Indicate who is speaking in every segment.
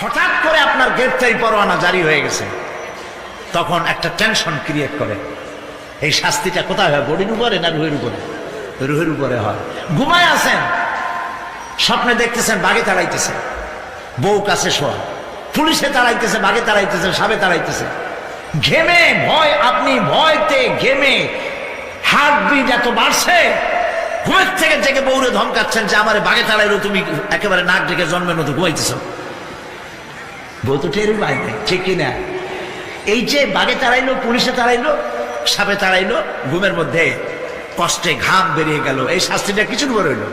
Speaker 1: হঠাৎ করে আপনার গ্রেফতারি পরোয়ানা জারি হয়ে গেছে, তখন একটা টেনশন ক্রিয়েট করে। এই শাস্তিটা কোথায় হয়? বডির উপরে না রুহের উপরে? রুহের উপরে হয়। ঘুমায় আছেন, স্বপ্নে দেখতেছেন বাঘে তাড়াইতেছে, বউ কাছে শোয়া, পুলিশে তাড়াইতেছে, বাঘে তাড়াইতেছে, সাপে তাড়াইতেছে, ঘেমে ভয়, আপনি ভয়তে ঘেমে হার্টবিট এত বাড়ছে, ঘুমের থেকে জেগে বউরে ধমকাচ্ছেন যে আমারে বাঘে তাড়াইলো, তুমি একেবারে নাক ডেকে জন্মের মতো ঘুমাইতেছ। বউ তো টেরই পায় নাই, ঠিক কিনা? এই যে বাঘে তাড়াইলো, পুলিশে তাড়াইলো, সাপে তাড়াইলো, ঘুমের মধ্যে কষ্টে ঘাম বেরিয়ে গেল, এই শাস্তিটা কিছুর উপর হইল?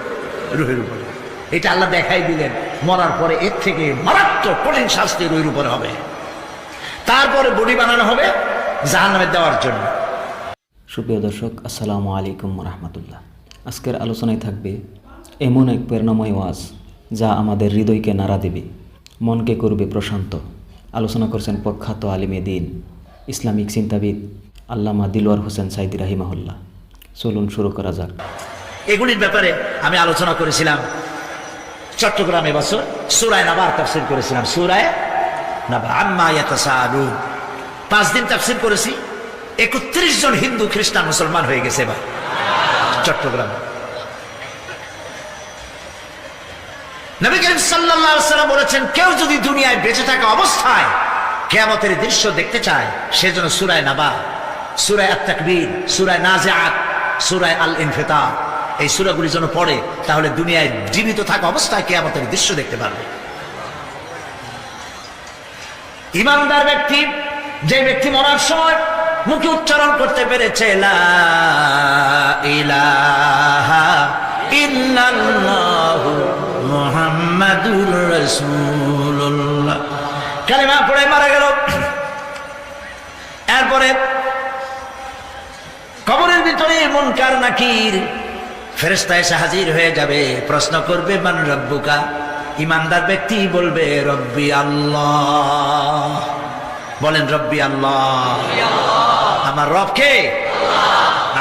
Speaker 1: রুহের উপরে। এটা আল্লাহ দেখাই দিলেন, মরার পরে এর থেকে মারাত্মক কঠিন শাস্তি রুহের উপরে হবে। তারপরে বডি বানানো হবে জাহান্নামে দেওয়ার জন্য।
Speaker 2: সুপ্রিয় দর্শক, আসসালামু আলাইকুম রহমতুল্লাহ। আজকের আলোচনায় থাকবে এমন এক প্রেরণাময় ওয়াজ যা আমাদের হৃদয়কে নাড়া দেবে, মনকে করবে প্রশান্ত। আলোচনা করছেন প্রখ্যাত আলিমে দ্বীন, ইসলামিক চিন্তাবিদ আল্লামা দিলওয়ার হোসেন সাইদি রাহিমাহুল্লাহ। চলুন শুরু করা যাক।
Speaker 1: এগুলির ব্যাপারে আমি আলোচনা করেছিলাম চট্টগ্রামে বছর সূরা নাবার তাফসীর করেছিলাম। সূরা নাবা আম্মা ইয়াতাসাআলুন 5 দিন তাফসীর করেছি। 31 জন হিন্দু খ্রিস্টান মুসলমান হয়ে গেছে এবার চট্টগ্রামে। নবী করিম সাল্লাল্লাহু আলাইহি ওয়াসাল্লাম বলেছেন, কেউ যদি দুনিয়ায় বেঁচে থাকা অবস্থায় কিয়ামতের দৃশ্য দেখতে চায়, সেজন্য সূরা নাবা, সূরা আত-তাকবীর, সূরা নাজিআত, সূরা আল-ইনফিতার, এই সূরাগুলি যেন পড়ে, তাহলে দুনিয়ায় জীবিত থাকা অবস্থায় কিয়ামতের দৃশ্য দেখতে পারবে। ঈমানদার ব্যক্তি, যে ব্যক্তি মরার সময় মুখে উচ্চারণ করতে পেরেছে লা ইলাহা ইল্লাল্লাহু মুহাম্মাদুর রাসূলুল্লাহ কালিমা পড়ে মারা গেল, এরপরে কবরের ভিতরে মুনকার নাকির ফেরেশতা এসে হাজির হয়ে যাবে, প্রশ্ন করবে মান রব্বুকা। ঈমানদার ব্যক্তি বলবে রব্বি আল্লাহ। বলেন রব্বি আল্লাহ। আমার রব কে?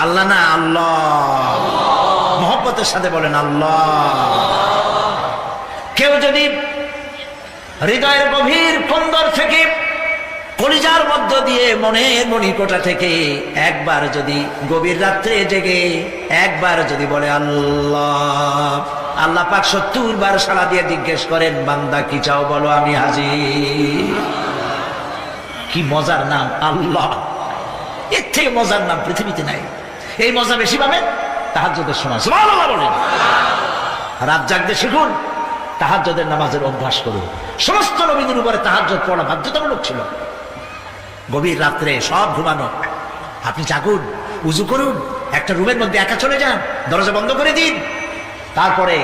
Speaker 1: আল্লাহ না, আল্লাহ। মহব্বতের সাথে বলেন আল্লাহ। কেউ যদি হৃদয়ের গভীর কন্দর থেকে, কলিজার মধ্য দিয়ে, মনের মণিকোটা থেকে একবার যদি গভীর রাত্রে জেগে একবার যদি বলে আল্লাহ, আল্লাহ পাক 70 বার সাড়া দিয়ে জিজ্ঞেস করেন, বান্দা কি চাও বলো, আমি হাজির। কি মজার নাম আল্লাহ! এর থেকে মজার নাম পৃথিবীতে নাই। এই মজা বেশি পাবেন তাহাজ্জুদের সময়। সুবহানাল্লাহ বলেন। রাত জাগতে শিখুন, তাহাজ্জুদের নামাজের অভ্যাস করুন। সমস্ত নবীদের উপরে তাহাজ্জুদ পড়া বাধ্যতামূলক ছিল। গভীর রাত্রে সব ঘুমানো, আপনি জাগুন, উজু করুন, একটা রুমের মধ্যে একা চলে যান, দরজা বন্ধ করে দিন, তারপরে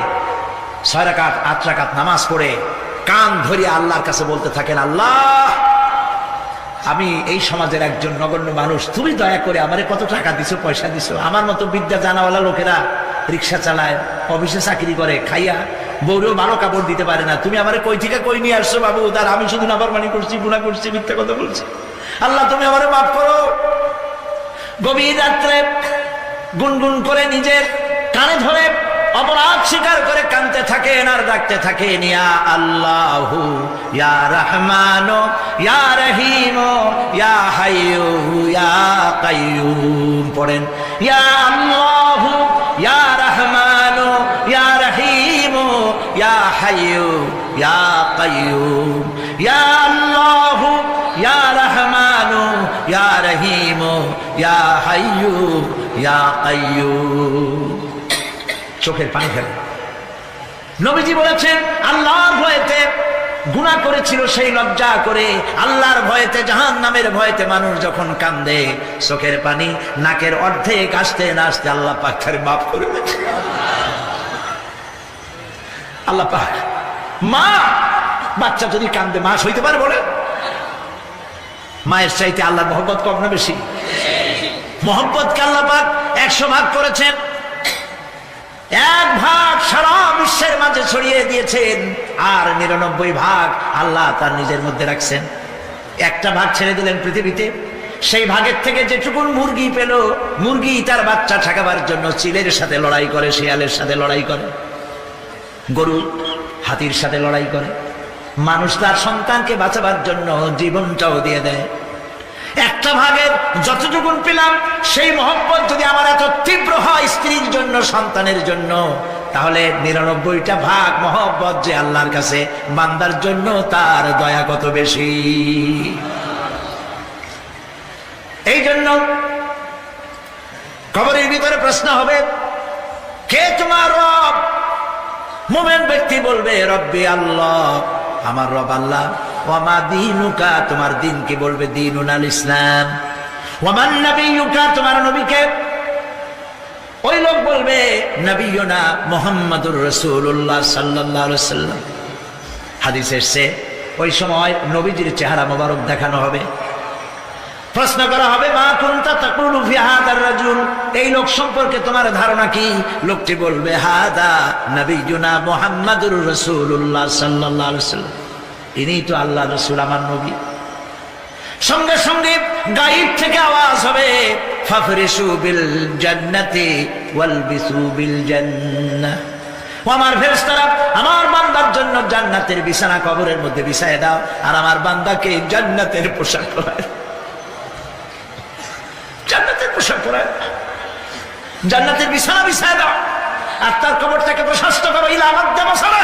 Speaker 1: 6 রাকাত 8 রাকাত নামাজ পড়ে কান ধরিয়ে আল্লাহর কাছে বলতে থাকেন, আল্লাহ, আমি এই সমাজের একজন নগণ্য মানুষ, তুমি দয়া করে আমারে কত টাকা দিছো, পয়সা দিছো, আমার মতো বিদ্যা জানাওয়ালা লোকেরা রিক্সা চালায়, অফিসে চাকরি করে, খাইয়া বউরেও ভালো কাপড় দিতে পারে না, তুমি আমারে কই থেকে কই নিয়ে আসছো বাবু, তার আমি শুধু নাফরমানি করছি, গুনাহ করছি, মিথ্যা কথা বলছি, আল্লাহ তুমি আমারে মাফ করো। গভীর রাত্রে গুনগুন করে নিজের কানে ধরে অপরাধ স্বীকার করে কাঁদতে থাকেন আর ডাকতে থাকেন, ইয়া আল্লাহু ইয়া রহমানু ইয়া রহিমু ইয়া হাইয়ু ইয়া কাইয়ুম। পড়েন, ইয়া আল্লাহু ইয়া রহমানু ইয়া রহিমু ইয়া হাইয়ু ইয়া কাইয়ুম, ইয়া আল্লাহু ইয়া রহমানু ইয়া রহিমু ইয়া হাইয়ু ইয়া কাইয়ুম। চোখের পানি ফেলে। নবীজি বলেছেন, আল্লাহর ভয়েতে গুনাহ করেছিল সেই লজ্জা করে, আল্লাহর ভয়েতে, জাহান্নামের ভয়েতে মানুষ যখন কান্দে, চোখের পানি নাকের অর্ধেক আসতে না আসতে আল্লাহ পাক তারে মাফ করে দেন। আল্লাহ পাক, মা, বাচ্চা যদি কান্দে মা সইতে পারে? বলে মায়ের চাইতে আল্লাহর মহব্বত কম না বেশি? মহব্বতকে আল্লাহ পাক 100 ভাগ করেছেন, 1 ভাগ সারা বিশ্বের মাঝে ছড়িয়ে দিয়েছেন, আর 99 ভাগ আল্লাহ তার নিজের মধ্যে রাখছেন। 1টা ভাগ ছেড়ে দিলেন পৃথিবীতে। সেই ভাগের থেকে যেটুকুন মুরগি পেল, মুরগি তার বাচ্চা ঠেকাবার জন্য চিলের সাথে লড়াই করে, শিয়ালের সাথে লড়াই করে, গরু হাতির সাথে লড়াই করে, মানুষ তার সন্তানকে বাঁচাবার জন্য জীবনটাও দিয়ে দেয়। একটা ভাগের যতটুকু পেলাম সেই মহব্বত যদি আমার এত তীব্র হয় স্ত্রীর জন্য, সন্তানের জন্য, তাহলে 99টা ভাগ মহব্বত যে আল্লাহর কাছে বান্দার জন্য, তার দয়া কত বেশি। এই জন্য কবরের ভিতরে প্রশ্ন হবে, কে তোমার রব? মুমিন ব্যক্তি বলবে রব্বি আল্লাহ, আমার রব আল্লাহ। ওয়ামা দীনুকা, তোমার দিন কি? বলবে দীনুন আল ইসলাম। ওয়ামান নবিয়ুকা, তোমার নবীকে? ওই লোক বলবে নবিয়ুনা মুহাম্মাদুর রাসূলুল্লাহ সাল্লাল্লাহু আলাইহি ওয়াসাল্লাম। হাদিস এসেছে ওই সময় নবীজির চেহারা মোবারক দেখানো হবে। প্রশ্ন করা হবে, মা কুনতা তাকুলু ফি হাদার রাজুল, এই লোক সম্পর্কে তোমার ধারণা কি? লোকটি বলবে হাদা নবিয়ুনা মুহাম্মাদুর রাসূলুল্লাহ সাল্লাল্লাহু আলাইহি ওয়াসাল্লাম, ইনি তো আল্লাহ রাসূল, আমার নবী। সঙ্গে সঙ্গে গায়েব থেকে আওয়াজ হবে, ফাফরিশু বিল জান্নাতি ওয়ালবিসু বিল জান্নাহ, ও আমার ফেরেশতারা, আমার বান্দার জন্য জান্নাতের বিছানা কবরের মধ্যে বিছায় দাও, আর আমার বান্দাকে জান্নাতের পোশাক পরায়। জান্নাতের পোশাক পরায়, জান্নাতের বিছানা বিছায় দাও, আর তার কবরটাকে প্রশস্ত করো, ইলা মাদ্দা মাসালা,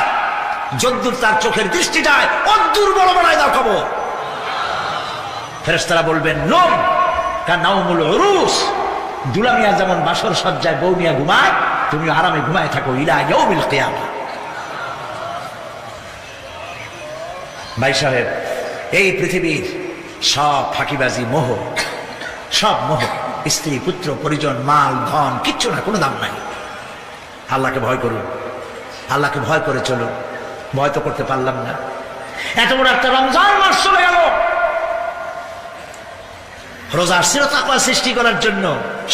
Speaker 1: যদ্দূর তার চোখের দৃষ্টি যায় অদ্দূর বড় বানায় দাও কবর। ফেরেশতারা বলবেন নম কা নাউমুল উরুস, দুলামিয়া যেমন বাসর সজ্জায় বউ মিয়া ঘুমায়, তুমি আরামে ঘুমায় থাকো ইলা ইয়াউমিল কিয়ামা। ভাই সাহেব, এই পৃথিবীর সব ফাঁকিবাজি, মোহ, সব মোহ, স্ত্রী, পুত্র, পরিজন, মাল, ধন, কিচ্ছু না, কোনো দাম নাই। আল্লাহকে ভয় করুন, আল্লাহকে ভয় করে চলুন। ভয় তো করতে পারলাম না। এত বড় একটা রমজান মাস চলে গেল, রোজা আসছিল তাকওয়া সৃষ্টি করার জন্য,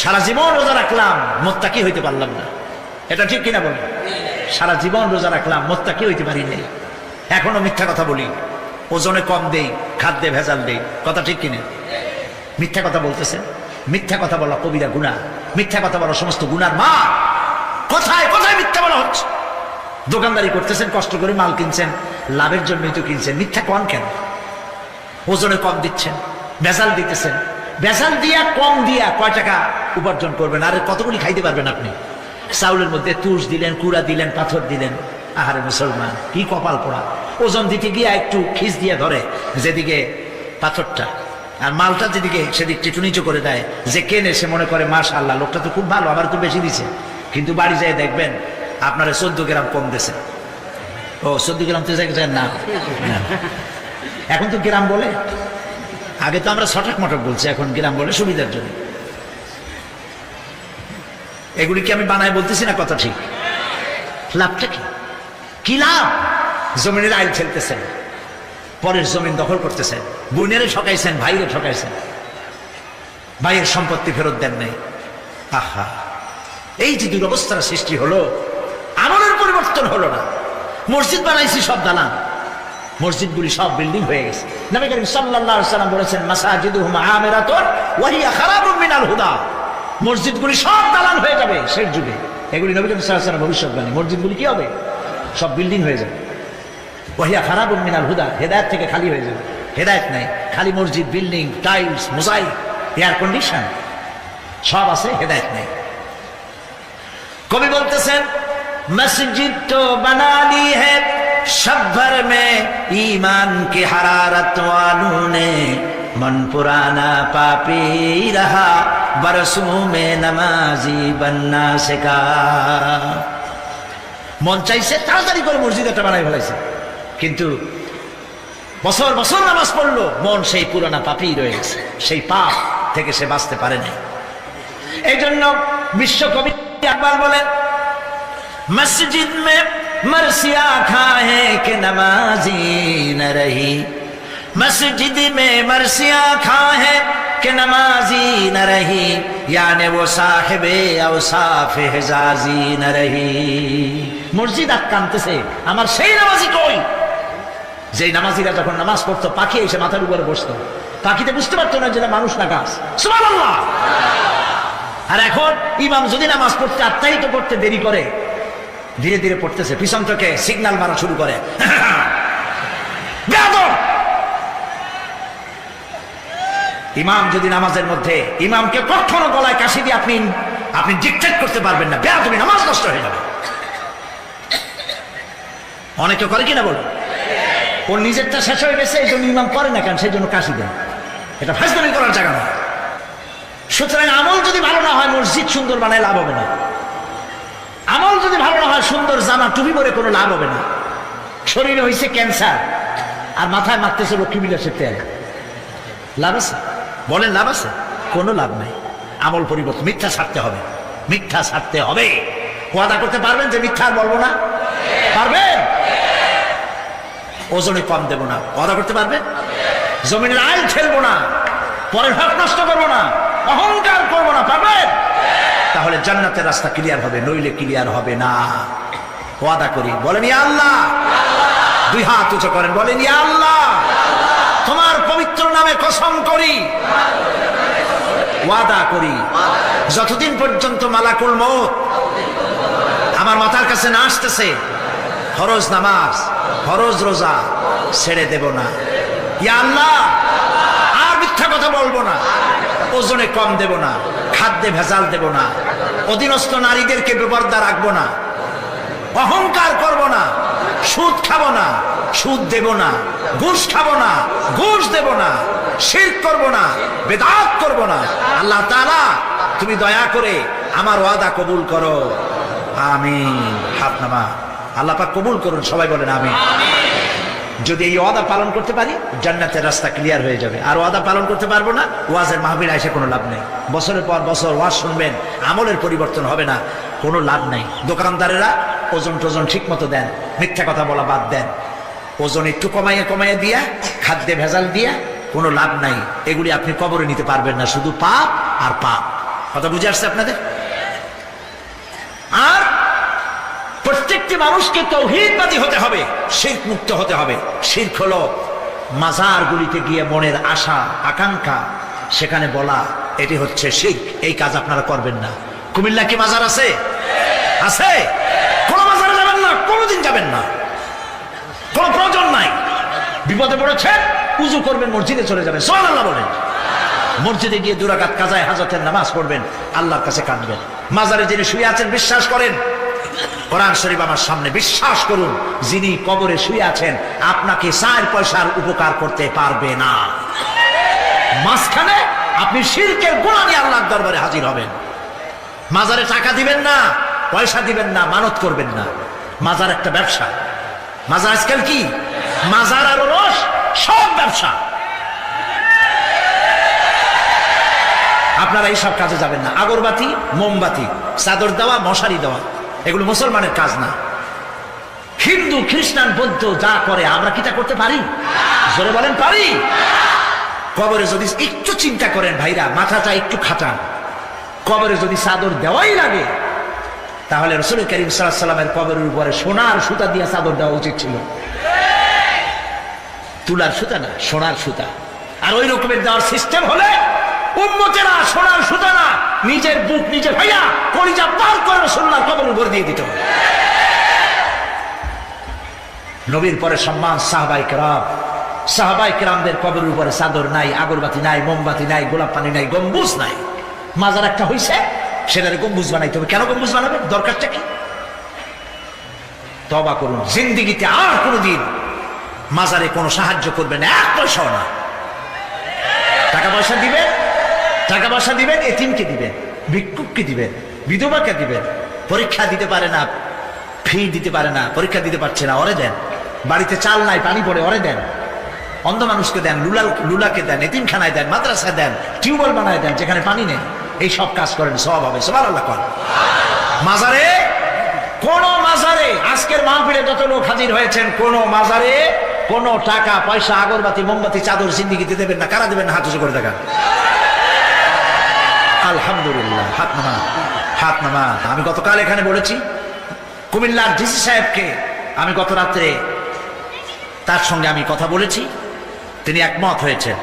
Speaker 1: সারা জীবন রোজা রাখলাম, মুত্তাকি হইতে পারলাম না। এটা ঠিক কিনা বলেন? সারা জীবন রোজা রাখলাম, মুত্তাকি হইতে পারি নাই। এখনো মিথ্যা কথা বলি, ওজনে কম দেই, খাদ্যে ভেজাল দেই, কথা ঠিক কিনা? মিথ্যা কথা বলতেছেন। মিথ্যা কথা বলা কবিরা গুনাহ, মিথ্যা কথা বলা সমস্ত গুনার মা। কোথায় কোথায় মিথ্যা বলা হচ্ছে? দোকানদারি করতেছেন, কষ্ট করে মাল কিনছেন, লাভের জন্যই তো কিনছেন, মিথ্যা কন কেন? ওজনে কম দিচ্ছেন, ভেজাল দিতেছেন, ভেজাল দিয়া কম দিয়া কয় টাকা উপার্জন করবেন? আর কতগুলি খাইতে পারবেন আপনি? চাউলের মধ্যে তুষ দিলেন, কুড়া দিলেন, পাথর দিলেন। আহারে মুসলমান, কি কপাল পোড়া! ওজন দিতে গিয়া একটু খিস দিয়ে ধরে যেদিকে পাথরটা, আর মালটা যেদিকে সেদিক টিটু নিচু করে দেয়। যে কেনে সে মনে করে মাশাআল্লাহ, লোকটা তো খুব ভালো, আবার তো বেশি দিছে। কিন্তু বাড়ি যায় দেখবেন আপনারা 14 গ্রাম কম দিছে। ও 14 গ্রাম তো যায় না, এখন তো গ্রাম বলে। আগে তো আমরা ছটাক মটক বলছি, এখন গ্রাম বলে সুবিধার জন্য। এগুলি কি আমি বানায় বলতেছি না? কথা ঠিক। লাভটা কি? কি লাভ? জমিনের আইল ঠেলতেছেন, পরের জমিন দখল করতেছেন, বোনেরে ঠকাইছেন, ভাইরে ঠকাইছেন, ভাইয়ের সম্পত্তি ফেরত দেন নাই। আহা, এই যে দুরবস্থার সৃষ্টি হলো, আমলের পরিবর্তন হলো না। মসজিদ বানাইছি সব দালান, মসজিদগুলি সব বিল্ডিং হয়ে গেছে। নবী করিম সাল্লাল্লাহু আলাইহি ওয়াসাল্লাম বলেছেন, মাসাজিদুহুম আমিরাতুন ওয়া হিয়া খারাবুম মিনাল হুদা, মসজিদগুলি সব দালান হয়ে যাবে শেষ যুগে। এগুলি নবী করিম সাল্লাল্লাহু আলাইহি ওয়াসাল্লাম ভবিষ্যৎবাণী। মসজিদগুলি কি হবে? সব বিল্ডিং হয়ে যাবে। ওয়া হিয়া খারাবুম মিনাল হুদা, হেদায়েত থেকে খালি হয়ে যাবে। হেদায়েত নাই, খালি মসজিদ, building, tiles, mosaic, air condition সব আছে, হেদায়েত নাই। কবি বলতেছেন, মসজিদ তো বানালি है शब भर में ईमान की हरारत वालों ने, मन पुराना पापी रहा बरसों में नमाजी बनना सिखा। মন চাইছে তাড়াতাড়ি করে মসজিদ একটা বানাই ফেলাইছে, কিন্তু বছর বছর নামাজ পড়লো, মন সেই পুরানা পাপী রয়ে গেছে, সেই পাপ থেকে সে বাঁচতে পারে নাই। এই জন্য বিশ্বকবি আকবর বলেন, मस्जिद में मरसिया खाए कि नमाजी न रही, मस्जिद में मरसिया खाए कि नमाजी न रही, यानी वो साहिबे औसाफ हिजाजी न रही। মসজিদ আটকানতেছে, আমার সেই নামাজি কই? যেই নামাজিরা যখন নামাজ পড়তো, পাখি এসে মাথার উপরে বসতো, পাখিতে বুঝতে পারতো না যেটা মানুষ না গাছ। সুবহানাল্লাহ। আর এখন ইমাম যদি নামাজ পড়তে আত্মাহিত করতে দেরি করে, ধীরে ধীরে পড়তেছে, পিছন থেকে সিগন্যাল মারা শুরু করে, ইমাম যদি নামাজের মধ্যে, ইমামকে কখনো গলায় কাশি দিয়ে আপনি ডিকটেট করতে পারবেন না, বেয়াদবি, নামাজ নষ্ট হয়ে যাবে। অনেকে করে কিনা বলো, ওর নিজেরটা শেষ হয়ে গেছে, এই জন্য ইমাম করে না কেন, সেই জন্য কাশি দেন। এটা ফাজলামি করার জায়গা না। সুতরাং আমল যদি ভালো না হয়, মসজিদ সুন্দর বানায় লাভ হবে না। আমল যদি ভালো না হয়, সুন্দর জামা টুপি পরে কোনো লাভ হবে না। শরীরে হয়েছে ক্যান্সার আর মাথায় মারতেছে লক্ষ্মী বিলাসের তেল, লাভ আছে? বলেন লাভ আছে? কোনো লাভ নাই। আমল পরিবর্তন, মিথ্যা ছাড়তে হবে, মিথ্যা ছাড়তে হবে। ওয়াদা করতে পারবেন যে মিথ্যা আর বলবো না? পারবেন? ওজনে কম দেব না, ওয়াদা করতে পারবেন? জমিনের আইল ঠেলবো না, পরের হক নষ্ট করবো না, অহংকার করবো না, পারবেন? তাহলে জান্নাতের রাস্তা ক্লিয়ার হবে, নইলে ক্লিয়ার হবে না। ওয়াদা করি, বলেন ইয়া আল্লাহ। দুই হাত উঁচু করেন, বলেন ইয়া আল্লাহ, তোমার পবিত্র নামে কসম করি, ওয়াদা করি, যতদিন পর্যন্ত মালাকুল মউত আমার মাথার কাছে না আসতেছে, ফরজ নামাজ, ফরজ রোজা ছেড়ে দেব না। ইয়া আল্লাহ, আর মিথ্যা কথা বলবো না, ওজনে কম দেব না, খাদ্যে ভেজাল দেব না, অধীনস্থ নারীদেরকে বেপরদা রাখবো না, অহংকার করব না, সুদ খাবো না, সুদ দেব না, ঘুষ খাবো না, ঘুষ দেব না, শিরক করব না, বেদাত করব না। আল্লাহ তাআলা তুমি দয়া করে আমার ওয়াদা কবুল করো, আমিন। হাত নামা। আল্লাহ পাক কবুল করুন, সবাই বলেন আমিন। যদি এই ওয়াদা পালন করতে পারি, জান্নাতের রাস্তা ক্লিয়ার হয়ে যাবে। আর ওয়াদা পালন করতে পারবো না, ওয়াজের মাহফিলে এসে কোনো লাভ নেই। বছরের পর বছর ওয়াজ শুনবেন, আমলের পরিবর্তন হবে না, কোনো লাভ নেই। দোকানদারেরা ওজন টোজন ঠিক মতো দেন, মিথ্যা কথা বলা বাদ দেন, ওজন একটু কমাইয়ে দিয়া, খাদ্যে ভেজাল দিয়া কোনো লাভ নাই। এগুলি আপনি কবরে নিতে পারবেন না, শুধু পাপ আর পাপ। কথা বুঝে আসছে আপনাদের? আর প্রত্যেকটি মানুষকে তাওহীদবাদী হতে হবে, শিরক মুক্ত হতে হবে। শিরক হলো মাজারগুলিতে গিয়ে মনের আশা আকাঙ্ক্ষা সেখানে বলা, এটি হচ্ছে শিরক। এই কাজ আপনারা করবেন না। কুমিল্লা কি মাজার আছে? আছে? কোন মাজারে যাবেন না, কোনোদিন যাবেন না, কোন প্রয়োজন নাই। বিপদে পড়েছে, উযু করবেন, মসজিদে চলে যাবেন, সুবহানাল্লাহ বলেন। মসজিদে গিয়ে 2 রাকাত কাজায়ে হাজতের নামাজ পড়বেন, আল্লাহর কাছে কাঁদবেন। মাজারে যিনি শুয়ে আছেন বিশ্বাস করেন, কোরআন শরীফ আমার সামনে, বিশ্বাস করুন, যিনি কবরে শুয়ে আছেন আপনাকে 4 পয়সার উপকার করতে পারবে না। মাঝখানে আপনি শিরকের গুনাহ নিয়ে আল্লাহর দরবারে হাজির হবেন। মাজারে টাকা দিবেন না, পয়সা দিবেন না, মানত করবেন না। মাজার একটা ব্যবসা। মাজার আজকাল কি? মাজার আর রস সব ব্যবসা। আপনারা এইসব কাজে যাবেন না। আগরবাতি, মোমবাতি, চাদর দেওয়া, মশারি দেওয়া, এগুলো মুসলমানের কাজ না। হিন্দু, খ্রিস্টান, বৌদ্ধ যা করে আমরা কি তা করতে পারি? জোরে বলেন, পারি? কবরে যদি একটু চিন্তা করেন ভাইরা, মাথাটা একটু খাটান, কবরে যদি চাদর দেওয়াই লাগে, তাহলে রাসূল করিম সাল্লাল্লাহু আলাইহি ওয়াসাল্লামের কবরের উপরে সোনার সুতা দিয়ে চাদর দেওয়া উচিত ছিল। তুলার সুতা না, সোনার সুতা। আর ওই রকমের দেওয়ার সিস্টেম হলে উম্মতেরা সোনার সুতা না, নিজের বুক নিজে ভাইয়া কলিজা পার করে রাসূলুল্লাহর কবরের উপর দিয়ে দিত। নবীর পরে সম্মান সাহাবায়ে কেরাম। সাহাবায়ে কেরামদের কবরের উপরে চাদর নাই, আগরবাতি নাই, মোমবাতি নাই, গোলাপ পানি নাই, গম্বুজ নাই। মাজার একটা হইছে, সেটারে গম্বুজ বানাইতে হবে। কেন গম্বুজ বানাবে? দরকারটা কি? তওবা করুন, জিন্দেগিতে আর কোনোদিন মাজারে কোনো সাহায্য করবেন না, 1 পয়সাও না। টাকা পয়সা দিবেন, টাকা পয়সা দিবেন, এতিমকে দিবেন, ভিক্ষুককে দিবেন, বিধবাকে দিবেন। পরীক্ষা দিতে পারে না, ফি দিতে পারে না, পরীক্ষা দিতে পারছে না, ওরে দেন। বাড়িতে চাল নাই, পানি পড়ে, ওরে দেন। অন্ধ মানুষকে দেন, লুলাকে দেন, এতিমখানায় দেন, মাদ্রাসায় দেন, টিউবওয়েল বানায় দেন যেখানে পানি নেই। এই সব কাজ করেন, সওয়াব হবে। সুবহানাল্লাহ করেন। মাজারে, কোন মাজারে, আজকের মাহফিলে যত লোক হাজির হয়েছেন, কোন মাজারে কোন টাকা পয়সা, আগরবাতি, মোমবাতি, চাদর জিন্দেগিতে দেবেন না। কারা দেবেন না? হাত উঁচু করে দেখান। আলহামদুলিল্লাহ। হাত নামা, হাত নামা। আমি গতকাল এখানে বলেছি, কুমিল্লার ডিসি সাহেবকে আমি গত রাত্রে তার সঙ্গে আমি কথা বলেছি, তিনি একমত হয়েছেন।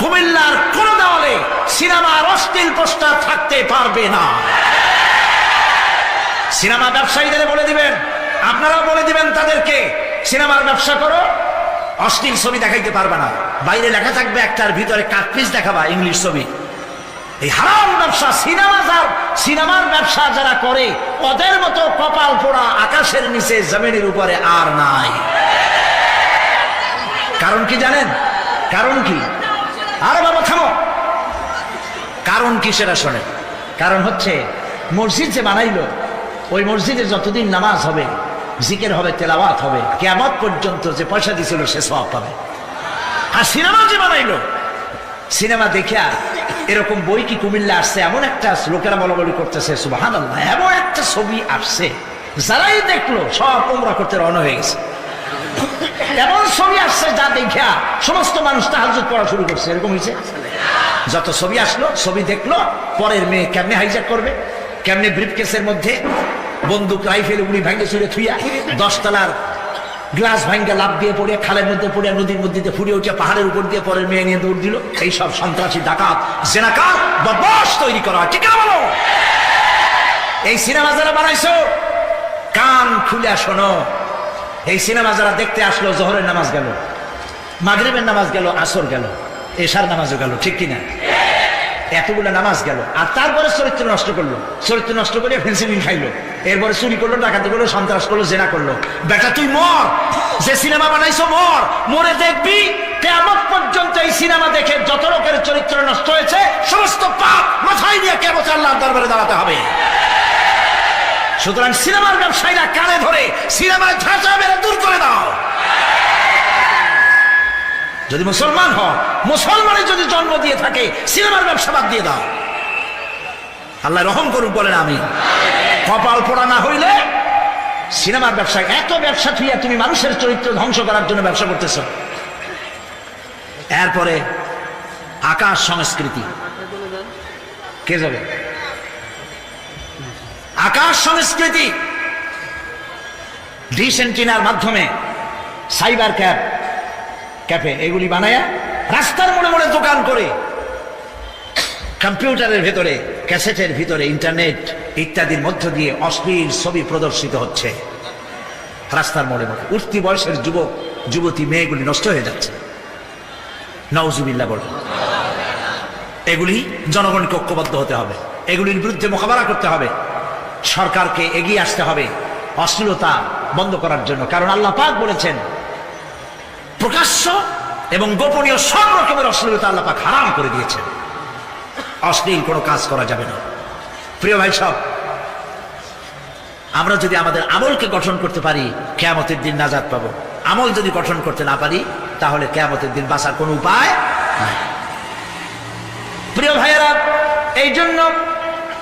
Speaker 1: কুমিল্লার কোন দেওয়ালে সিনেমার অশ্লীল পোস্টার থাকতে পারবে না। সিনেমা ব্যবসায়ীদের বলে দিবেন, আপনারাও বলে দিবেন তাদেরকে, সিনেমার ব্যবসা করো, অশ্লীল ছবি দেখাইতে পারবা না, বাইরে লেখা থাকবে একটার ভিতরে কাটপিস দেখাবা ইংলিশ ছবি। এই হারাম ব্যবসা, সিনেমার ব্যবসা যারা করে ওদের মতো কপাল পোড়া আকাশের নিচে জমিনের উপরে আর নাই। কারণ কি জানেন? কারণ কি? আরে বাবা থামো, কারণ কি সেটা শোনেন। কারণ হচ্ছে মসজিদ যে বানাইলো, ওই মসজিদে যতদিন নামাজ হবে, জিকির হবে, তেলাওয়াত হবে, কিয়ামত পর্যন্ত যে পয়সা দিছিল সে সওয়াব পাবে। আর সিনেমা যে বানাইলো, সিনেমা দেখিয়া এরকম বই কি কুমিল্লা আসছে, এমন একটা লোকেরা বলাবলি করতেছে সুবহানাল্লাহ, এমন একটা ছবি আসছে যারাই দেখলো সব উমরা করতে রওনা হয়ে গেছে। এমন ছবি আসছে যা দেখিয়া সমস্ত মানুষ তাহাজ্জুদ পড়া শুরু করছে। এরকম হয়েছে। যত ছবি আসলো, ছবি দেখলো, পরের মেয়ে কেমনে হাইজ্যাক করবে, কেমনে ব্রিফকেসের মধ্যে বন্দুক রাইফেল উনি ভাঙ্গে ছুড়ে থুইয়া 10 তলার গ্লাস ভাঙ্গে লাভ দিয়ে পড়ে, খালের মধ্যে পড়ে, নদীর মধ্যে দিয়ে ফুড়ে উঠে পাহাড়ের উপর দিয়ে পরের মেয়ে নিয়ে দৌড় দিল। এইসব সন্ত্রাসী, ডাকাত, জেনাকার, বদমাশ তৈরি করা হয়। ঠিক না বলো? এই সিনেমা যারা বানাইছো, কান খুলে শোনো। এই সিনেমা যারা দেখতে আসলো, জোহরের নামাজ গেল, মাগরিবের নামাজ গেল, আসর গেল, এশার নামাজও গেল, ঠিক কিনা? এতগুলো নামাজ গেল, আর তারপরে চরিত্র নষ্ট করলো। চরিত্র নষ্ট করে ফেন্সিডিল খাইলো, এরপরে চুরি করলো, ডাকাতি করলো, সন্ত্রাস করলো, জেনা করলো। বেটা তুই মর, যে সিনেমা বানাইছো মর, মরে দেখবি কিয়ামত পর্যন্ত এই সিনেমা দেখে যত লোকের চরিত্র নষ্ট হয়েছে সমস্ত পাপ মাথায় নিয়ে কিয়ামতে আল্লাহর দরবারে দাঁড়াতে হবে। সুতরাং সিনেমার ব্যবসায়ীরা কানে ধরে সিনেমায় ঝাঁচা মেরে দূর করে দাও। যদি মুসলমান হয়, মুসলমানের যদি জন্ম দিয়ে থাকে, সিনেমার ব্যবসা বাদ দিয়ে দাও। আল্লাহ রহম করুন, বলেন আমি। কপাল পোড়া না হইলে সিনেমার ব্যবসা, এত ব্যবসা থুইয়া তুমি মানুষের চরিত্র ধ্বংস করার জন্য ব্যবসা করতেছ। এরপরে আকাশ সংস্কৃতি, কে যাবে? আকাশ সংস্কৃতি ডিশ এন্টিনার মাধ্যমে সাইবার ক্যাফে এগুলি বানায়া রাস্তার মোড়ে মোড়ে দোকান করে, কম্পিউটারের ভেতরে, ক্যাসেটের ভিতরে, ইন্টারনেট ইত্যাদির মধ্য দিয়ে অশ্লীল ছবি প্রদর্শিত হচ্ছে। রাস্তার মোড়ে মোড়ে উঠতি বয়সের যুবক যুবতী মেয়েগুলি নষ্ট হয়ে যাচ্ছে। নাউজুবিল্লাহ বলে। এগুলি জনগণকে ঐক্যবদ্ধ হতে হবে, এগুলির বিরুদ্ধে মোকাবেলা করতে হবে, সরকারকে এগিয়ে আসতে হবে অশ্লীলতা বন্ধ করার জন্য। কারণ আল্লাহ পাক বলেছেন প্রকাশ্য এবং গোপনীয় সব রকমের অশ্লীলতা আল্লাহ পাক হারাম করে দিয়েছেন। অশ্লীল কোনো কাজ করা যাবে না। প্রিয় ভাই সব, আমরা যদি আমাদের আমলকে গঠন করতে পারি, কিয়ামতের দিন নাজাত পাবো। আমল যদি গঠন করতে না পারি, তাহলে কিয়ামতের দিন বাঁচার কোনো উপায় নাই। প্রিয় ভাইয়েরা, এই জন্য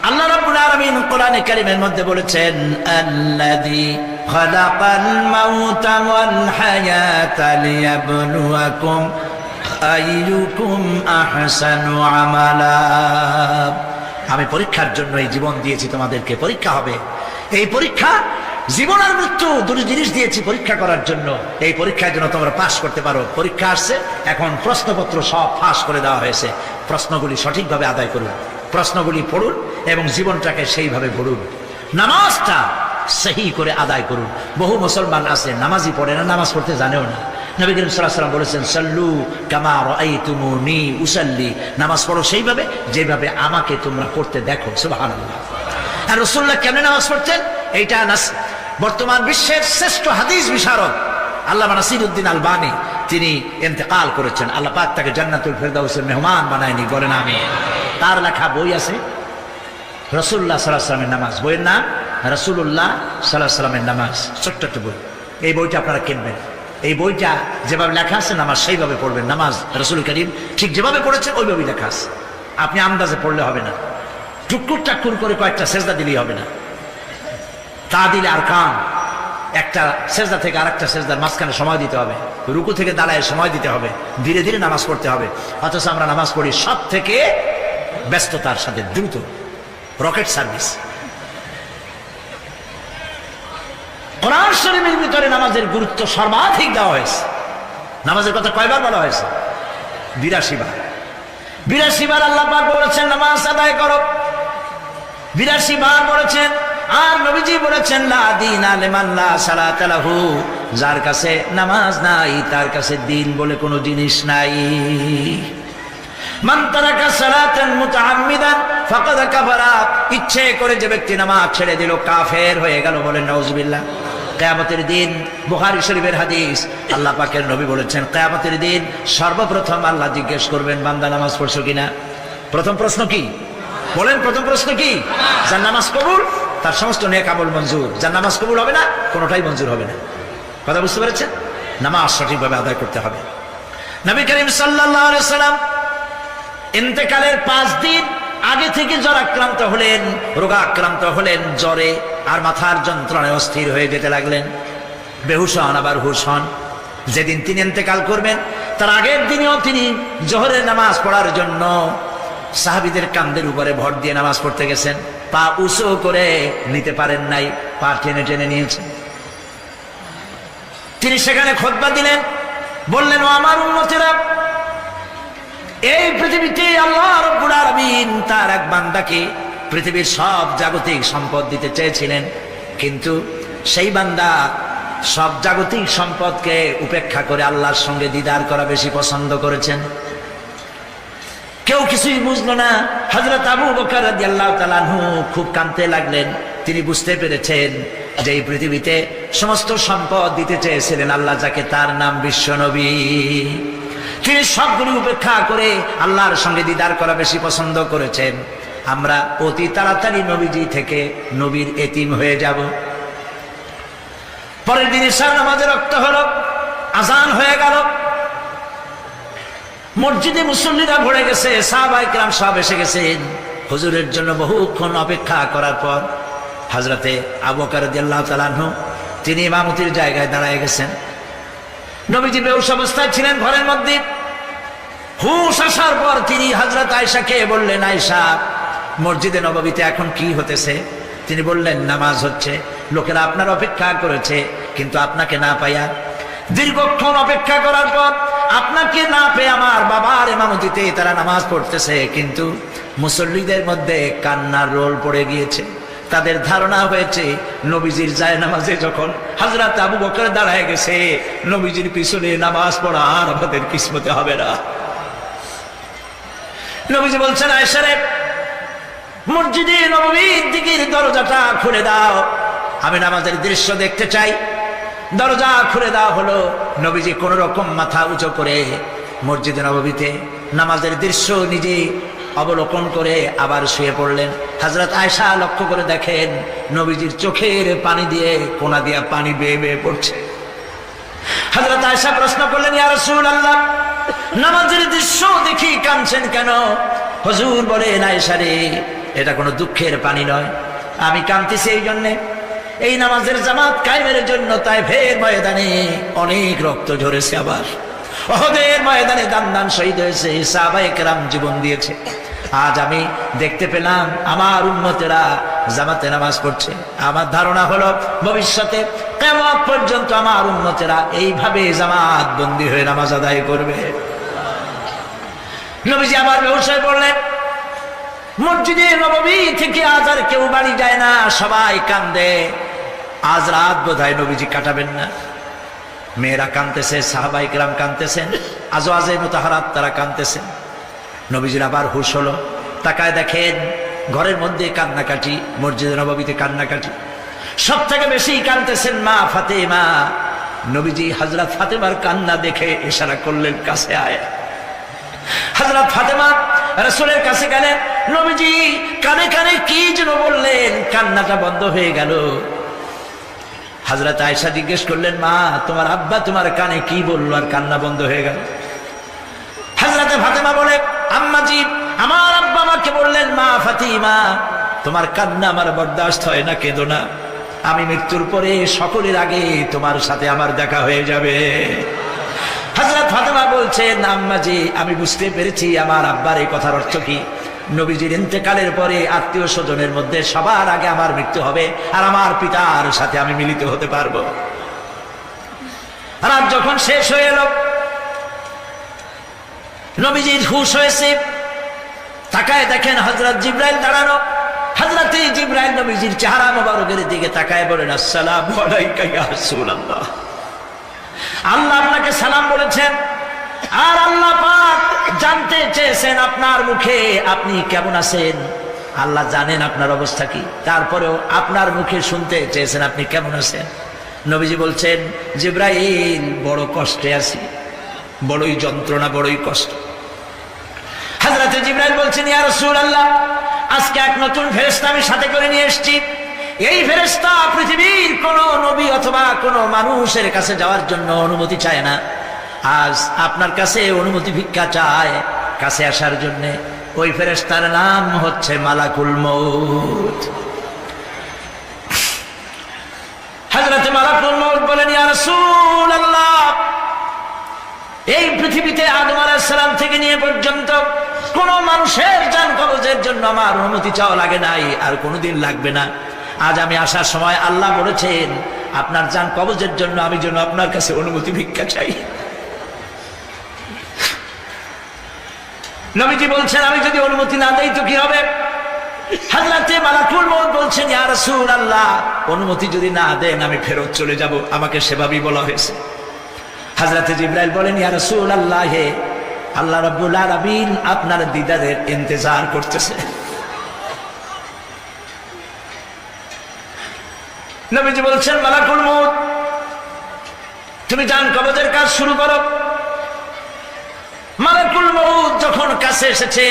Speaker 1: আল্লাহ রাব্বুল আলামিন কোরআনে কারীমের মধ্যে বলেছেন, আল্লাযী খালাকাল মাউতা ওয়াল হায়াতা লিয়াবলুয়াকুম আইয়ুকুম আহসানু আমালা। আমি পরীক্ষার জন্য এই জীবন দিয়েছি, তোমাদেরকে পরীক্ষা হবে। এই পরীক্ষা জীবন আর মৃত্যু দুটো জিনিস দিয়েছি পরীক্ষা করার জন্য। এই পরীক্ষার জন্য তোমরা পাস করতে পারো। পরীক্ষা আসছে, এখন প্রশ্নপত্র সব ফাঁস করে দেওয়া হয়েছে। প্রশ্নগুলি সঠিকভাবে আদায় করুন, প্রশ্নগুলি পড়ুন এবং জীবনটাকে সেইভাবে গড়ুন। নামাজটা সহি করে আদায় করুন। বহু মুসলমান আছে নামাজই পড়ে না, নামাজ পড়তে জানেও না। নবী করিম সাল্লাল্লাহু আলাইহি ওয়াসাল্লাম বলেছেন, সাল্লু কামা রাআইতুমুনি উসাল্লি, নামাজ পড়ো সেইভাবে যেভাবে আমাকে তোমরা পড়তে দেখো। সুবহানাল্লাহ। আর রাসূলুল্লাহ কেমনে নামাজ পড়তেন, এইটা বর্তমান বিশ্বের শ্রেষ্ঠ হাদিস বিশারদ আল্লামা নাসিরউদ্দিন আলবানী তিনি ইন্তেকাল করেছেন। আল্লাহ পাক তাকে জান্নাতুল ফেরদাউসের মেহমান বানায়নি, বলেন আমি। তার লেখা বই আছে রাসূলুল্লাহ সাল্লাল্লাহু আলাইহি ওয়াসাল্লামের নামাজ, বইয়ের নাম রাসূলুল্লাহ সাল্লাল্লাহু আলাইহি ওয়াসাল্লামের নামাজ। ছোট্ট একটা বই। এই বইটা আপনারা কিনবেন। এই বইটা যেভাবে লেখা আছে নামাজ সেইভাবে পড়বেন। নামাজ রাসূল করিম ঠিক যেভাবে পড়েছে ওইভাবেই লেখা আছে। আপনি আন্দাজে পড়লে হবে না, টুকুর টাকুর করে কয়েকটা সেজদা দিলেই হবে না। তা দিলে আর কাম, একটা সেজদা থেকে আরেকটা সেজদার মাঝখানে সময় দিতে হবে, রুকু থেকে দাঁড়ায় সময় দিতে হবে, ধীরে ধীরে নামাজ পড়তে হবে। অথচ আমরা নামাজ পড়ি সব থেকে ব্যস্ততার সাথে, দ্রুত, রকেট সার্ভিস। কোরআন শরীফের ভিতরে নামাজের গুরুত্ব সর্বাধিক দেওয়া হয়েছে। নামাজের কথা কয়বার বলা হয়েছে? 82 বার। 82 বার আল্লাহ পাক বলেছেন নামাজ আদায় করো, 82 বার বলেছেন। আর নবীজি বলেছেন, লা দীনা লিমান লা সালাতা লাহু, যার কাছে নামাজ নাই তার কাছে দিন বলে কোনো জিনিস নাই। মান তারাকা সালাতান মুতাআম্মিদান ফাকাদ কাফারা, ইচ্ছে করে যে ব্যক্তি নামাজ ছেড়ে দিল কাফের হয়ে গেল, বলেন নাউজুবিল্লাহ। কিয়ামতের দিন, বুখারী শরীফের হাদিস, আল্লাহ পাকের নবী বলেছেন কিয়ামতের দিন সর্বপ্রথম আল্লাহ জিজ্ঞেস করবেন বান্দা নামাজ পড়ছো কিনা। প্রথম প্রশ্ন কি বলেন? প্রথম প্রশ্ন কি? যার নামাজ কবুল তার সমস্ত নেক আমল মঞ্জুর, যার নামাজ কবুল হবে না কোনোটাই মঞ্জুর হবে না। কথা বুঝতে পেরেছেন? নামাজ সঠিকভাবে আদায় করতে হবে। নবী করিম সাল্লাল্লাহু আলাইহি সাল্লাম ইন্তেকালের 5 দিন আগে থেকে জ্বর আক্রান্ত হলেন, রোগাক্রান্ত হলেন, জ্বরে আর মাথার যন্ত্রণায় অস্থির হয়ে যেতে লাগলেন, বেহুশ হন আবার হুশ হন। যেদিন তিনি ইন্তেকাল করবেন তার আগের দিনেও তিনি জোহরের নামাজ পড়ার জন্য সাহাবীদের কাঁধের উপরে ভর দিয়ে নামাজ পড়তে গেছেন, পা উঁচু করে নিতে পারেন নাই, পা টেনে টেনে নিয়েছেন। তিনি সেখানে খুতবা দিলেন, বললেন ও আমার উম্মতেরা, এই পৃথিবীতে আল্লাহ রাব্বুল আলামিন তার এক বান্দাকে পৃথিবীর সব জাগতিক সম্পদ দিতে চেয়েছিলেন, কিন্তু সেই বান্দা সব জাগতিক সম্পদকে উপেক্ষা করে আল্লাহর সঙ্গে দিদার করা বেশি পছন্দ করেছেন। কেউ কিছুই বুঝলো না। হযরত আবু বকর রাদিয়াল্লাহু তাআলা আনহু খুব কাঁদতে লাগলেন। তিনি বুঝতে পেরেছেন যে এই পৃথিবীতে সমস্ত সম্পদ দিতে চেয়েছিলেন আল্লাহ, যাকে তার নাম বিশ্বনবী, তিনি সবগুলি উপেক্ষা করে আল্লাহর সঙ্গে দিদার করা বেশি পছন্দ করেছেন। আমরা অতি তাড়াতাড়ি নবীজি থেকে নবীর এতিম হয়ে যাব। পরের দিন ইশার নামাজের রক্ত হলো, আজান হয়ে গেল, মসজিদে মুসল্লিরা ভরে গেছে, সাহাবায়ে কেরাম সব এসে গেছেন। হুজুরের জন্য বহুক্ষণ অপেক্ষা করার পর হযরতে আবু বকর রাদিয়াল্লাহু তাআলা আনহু তিনি ইমামতির জায়গায় দাঁড়ায় গেছেন। নবীজি বেহুশ অবস্থায় ছিলেন ঘরের মধ্যে। হুশ আসার পর তিনি হযরত আয়েশাকে বললেন, আয়েশা, মসজিদে নববীতে এখন কি হতেছে? তিনি বললেন, নামাজ হচ্ছে, লোকেরা আপনার অপেক্ষা করেছে, কিন্তু আপনাকে না পাইয়া দীর্ঘক্ষণ অপেক্ষা করার পর আপনাকে না পেয়ে আমার বাবার ইমামতিতে তারা নামাজ পড়তেছে, কিন্তু মুসল্লিদের মধ্যে কান্নার রোল পড়ে গিয়েছে। তাদের ধারণা হয়েছে নবীজির জায়নামাজে যখন হযরত আবু বকর দাঁড়ায় গেছে, নবীজির পিছনে নামাজ পড়া আর আমাদের কিসমতে হবে না। নবীজি বলছেন, আয়েশা রে, মসজিদে নববীর দিকের দরজাটা খুলে দাও, আমি নামাজের দৃশ্য দেখতে চাই। দরজা খুলে দেওয়া হলো। নবীজি কোন রকম মাথা উঁচু করে মসজিদে নববীতে নামাজের দৃশ্য নিজে অবলোকন করে আবার শুয়ে পড়লেন। হযরত আয়েশা লক্ষ্য করে দেখেন নবীজির চোখের পানি দিয়ে কোনা দিয়া পানি বেয়ে বেয়ে পড়ছে। হযরত আয়েশা প্রশ্ন করলেন, ইয়া রাসূলুল্লাহ, নামাজের দৃশ্য দেখি কাঁদছেন কেন? হুজুর বলেন, আয়েশা রে, এটা কোনো দুঃখের পানি নয়, আমি কাঁদতেছি এই জন্যে, এই নামাজের জামাত কায়েমের জন্য তায়েফের ময়দানে অনেক রক্ত ঝরেছে, আবার উহুদের ময়দানে দান দান শহীদ হয়েছে, সাহাবায়ে কেরাম জীবন দিয়েছে। আজ আমি দেখতে পেলাম আমার উম্মতেরা জামাতে নামাজ পড়ছে। আমার ধারণা হলো ভবিষ্যতে কিয়ামত পর্যন্ত আমার উম্মতেরা এইভাবে জামাত বন্দী হয়ে নামাজ আদায় করবে। নবীজি আবার বেহুশ হয়ে পড়লেন। মসজিদে নববী থেকে আজ আর কেউ বাড়ি যায় না, সবাই কান্দে। আজ রাত বোধহয় নবীজি কাটাবেন না। মেয়েরা কাঁদতেছে, সাহাবায়ে কেরাম কাঁদতেছেন, আজওয়াজে মুতাহারাত তারা কাঁদতেছেন। নবীজির আবার হুশ হলো, তাকায় দেখেন ঘরের মধ্যে কান্নাকাটি, মসজিদে নববীতে কান্নাকাটি। সব থেকে বেশি কাঁদতেছেন মা ফাতেমা। নবীজি হযরত ফাতেমার কান্না দেখে ইশারা করলেন, কাছে আয়। হযরত ফাতেমা রাসূলের কাছে গেলেন। নবীজি কানে কানে কি যেন বললেন, কান্নাটা বন্ধ হয়ে গেল। হযরত আয়েশা জিজ্ঞেস করলেন, মা, তোমার আব্বা তোমার কানে কি বললো আর কান্না বন্ধ হয়ে গেল? হযরত ফাতেমা বলে, আম্মাজি, আমার আব্বা আমাকে বললেন, মা ফাতিমা, তোমার কান্না আমার বরদাস্ত হয় না, কেঁদো না, আমি মৃত্যুর পরে সকলের আগে তোমার সাথে আমার দেখা হয়ে যাবে। হযরত ফাতেমা বলছেন, আম্মাজি, আমি বুঝতে পেরেছি আমার আব্বার এই কথার অর্থ কি। নবীজির ইন্তেকালের পরে আত্মীয় স্বজনের মধ্যে সবার আগে আমার মৃত্যু হবে আর আমার পিতার সাথে আমি মিলিত হতে পারবো। রাত যখন শেষ হয়ে এলো, নবীজির হুশ হয়েছে, তাকায় দেখেন হযরত জিবরাইল দাঁড়ানো। হযরত জিবরাইল নবীজির চেহারা মোবারকের দিকে তাকায় বলেন, আসসালামু আলাইকা ইয়া রাসূলুল্লাহ। আল্লাহ আপনাকে সালাম বলেছেন, আর আল্লাহ পাক জানতে চেয়েছেন আপনার মুখে আপনি কেমন আছেন। আল্লাহ জানেন আপনার অবস্থা কি, তারপরেও আপনার মুখে শুনতে চেয়েছেন আপনি কেমন আছেন। নবীজি বলছেন, জিবরাইল বড় কষ্টে আছি, বড়ই যন্ত্রণা, বড়ই কষ্ট। হযরত জিবরাইল বলছেন, ইয়া রাসূলুল্লাহ, আজকে এক নতুন ফেরেশতা আমি সাথে করে নিয়ে এসেছি। এই ফেরেশতা পৃথিবীর কোন নবী অথবা কোন মানুষের কাছে যাওয়ার জন্য অনুমতি চায় না, আজ আপনার কাছে অনুমতি ভিক্ষা চায় কাছে আসার জন্য। ওই ফেরেশতার নাম হচ্ছে মালাকুল মউত। হযরত মালাকুল মউত বলেন, ইয়া রাসূলুল্লাহ, এই পৃথিবীতে আদম আলাইহিস সালাম থেকে নিয়ে পর্যন্ত কোন মানুষের জান কবজের জন্য আমার অনুমতি চাওয়া লাগে নাই, আর কোনোদিন লাগবে না। আজ আমি আসার সময় আল্লাহ বলেছেন আপনার জান কবজের জন্য আমি যেন আপনার কাছে অনুমতি ভিক্ষা চাই। নবীজি বলছেন, আমি যদি অনুমতি না দেই তো কি হবে? হযরতে মালাকুল মউত বলছেন, ইয়া রাসূলুল্লাহ, অনুমতি যদি না দেন আমি ফেরত চলে যাব, আমাকে সেভাবেই বলা হয়েছে। হযরতে জিবরাইল বলেন, ইয়া রাসূলুল্লাহ, হে আল্লাহ রাব্বুল আলামিন আপনার দিদারের ইন্তজার করতেছে। নবীজি বলছেন, মালাকুল মউত, তুমি জান কবজের কাজ শুরু করো। মালাকুল মউত যখন কাছে এসেছে,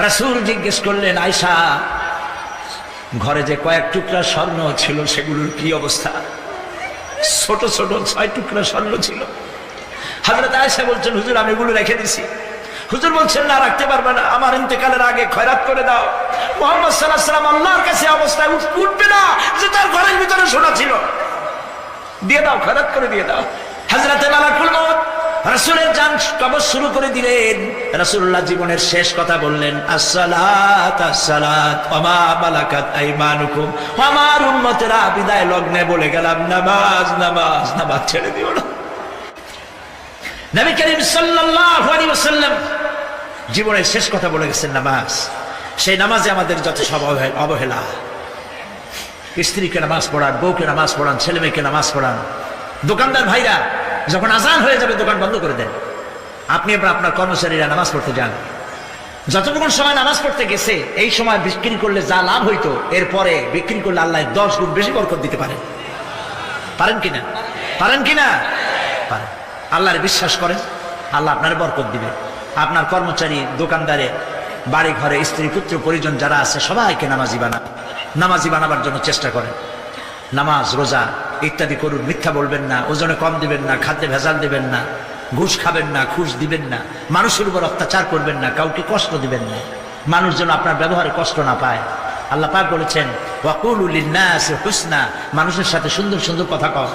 Speaker 1: রাসূল জিজ্ঞেস করলেন, আয়েশা, ঘরে যে কয়েক টুকরা স্বর্ণ ছিল সেগুলোর কি অবস্থা? ছোট ছোট 6 টুকরা স্বর্ণ ছিল। হযরত আয়েশা বলছেন, হুজুর আমি এগুলো রেখে দিছি। হুজুর বলছেন, না, রাখতে পারবে না, আমার ইন্তেকালের আগে খয়রাত করে দাও। মুহাম্মদ সাল্লাল্লাহু আলাইহি ওয়াসাল্লাম আল্লাহর কাছে অবস্থায় উঠবে না যে তার ঘরের ভিতরে সোনা ছিল, দিয়ে দাও, খয়রাত করে দিয়ে দাও। হযরত মালাকুল মউত রাসূলের জান কবজ শুরু করে দিলেন। রাসূলুল্লাহ জীবনের শেষ কথা বললেন, আসসালাত আসসালাত ওয়া মা মালাকাত আইমানুকুম। আমার উম্মতেরা বিদায় লগ্নে বলে গেলাম, নামাজ নামাজ, নামাজ ছেড়ে দিও না। নবী করিম সাল্লাল্লাহু আলাইহি ওয়াসাল্লাম জীবনের শেষ কথা বলে গেছেন নামাজ। সেই নামাজে আমাদের যত সব অবহেলা, স্ত্রীকে নামাজ পড়ান, বউকে নামাজ পড়ান, ছেলে মেয়েকে নামাজ পড়ান। দোকানদার ভাইরা যখন আজান হয়ে যাবে দোকান বন্ধ করে দেন, আপনি এবার আপনার কর্মচারীরা নামাজ পড়তে যান। যতটুকু সময় নামাজ পড়তে গেছে এই সময় বিক্রি করলে যা লাভ হইতো, এরপরে বিক্রি করলে আল্লাহ 10 গুণ বেশি বরকত দিতে পারেন। পারেন কিনা? পারেন কিনা? পারেন। আল্লাহর বিশ্বাস করেন, আল্লাহ আপনার বরকত দিবে। আপনার কর্মচারী, দোকানদারে, বাড়ি ঘরে স্ত্রী পুত্র পরিজন যারা আছে সবাইকে নামাজি বানান। নামাজি বানাবার জন্য চেষ্টা করেন। নামাজ রোজা ইত্যাদি করুন। মিথ্যা বলবেন না, ওজনে কম দিবেন না, খাদ্যে ভেজাল দিবেন না, ঘুষ খাবেন না, ঘুষ দিবেন না, মানুষের উপর অত্যাচার করবেন না, কাউকে কষ্ট দিবেন না, মানুষ যেন আপনার ব্যবহারে কষ্ট না পায়। আল্লাহ পাক বলেছেন, ওয়াকুলু লিন্নাসি হুসনা, মানুষের সাথে সুন্দর সুন্দর কথা কও।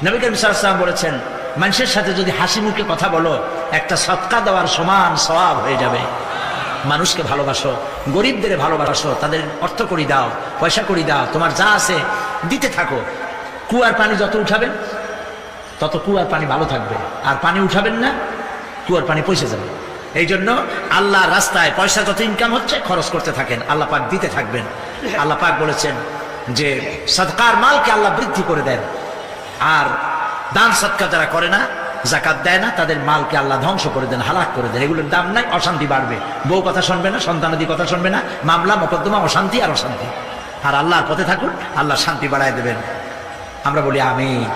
Speaker 1: নবী করিম সাল্লাল্লাহু আলাইহি ওয়াসাল্লাম বলেছেন, মানুষের সাথে যদি হাসি মুখে কথা বলো একটা সদকা দেওয়ার সমান সওয়াব হয়ে যাবে। মানুষকে ভালোবাসো, গরিবদের ভালোবাসো, তাদের অর্থ করি দাও, পয়সা করি দাও, তোমার যা আছে দিতে থাকো। কুয়ার পানি যত উঠাবেন তত কুয়ার পানি ভালো থাকবে, আর পানি উঠাবেন না কুয়ার পানি পয়সা যাবে। এই জন্য আল্লাহর রাস্তায় পয়সা যত ইনকাম হচ্ছে খরচ করতে থাকেন, আল্লাহ পাক দিতে থাকবেন। আল্লাহ পাক বলেছেন যে সদকার মালকে আল্লাহ বৃদ্ধি করে দেন, আর দান সদকা যারা করে না, যাকাত দেয় না, তাদের মালকে আল্লাহ ধ্বংস করে দেন, হালাক করে দেন। এগুলোর দাম নাই, অশান্তি বাড়বে। বউ কথা শুনবে না, সন্তানাদি কথা শুনবে না, মামলা মোকদ্দমা, অশান্তি আর অশান্তি। আর আল্লাহর পথে থাকুন, আল্লাহ শান্তি বাড়ায় দেবেন। আমরা বলি আমিন।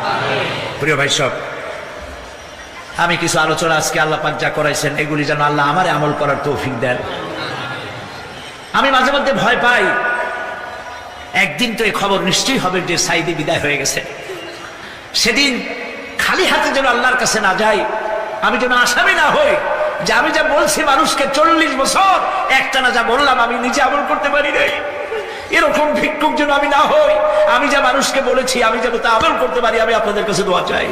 Speaker 1: প্রিয় ভাই সব, আমি কিছু আলোচনা আজকে আল্লাহ পাক যা করাইছেন এগুলি যেন আল্লাহ আমারে আমল করার তৌফিক দেন। আমি মাঝে মধ্যে ভয় পাই, একদিন তো এই খবর নিশ্চয়ই হবে যে সাইদি বিদায় হয়ে গেছে। সেদিন খালি হাতে যেন আল্লাহর কাছে না যাই, আমি যেন আসামি না হই যে আমি যা বলছি মানুষকে 40 বছর একটানা যা বললাম আমি নিজে আমল করতে পারি নাই। এরকম ভিক্ষুক যেন আমি না হই, আমি যা মানুষকে বলেছি আমি যেন তা আমল করতে পারি। আমি আপনাদের কাছে দোয়া চাই।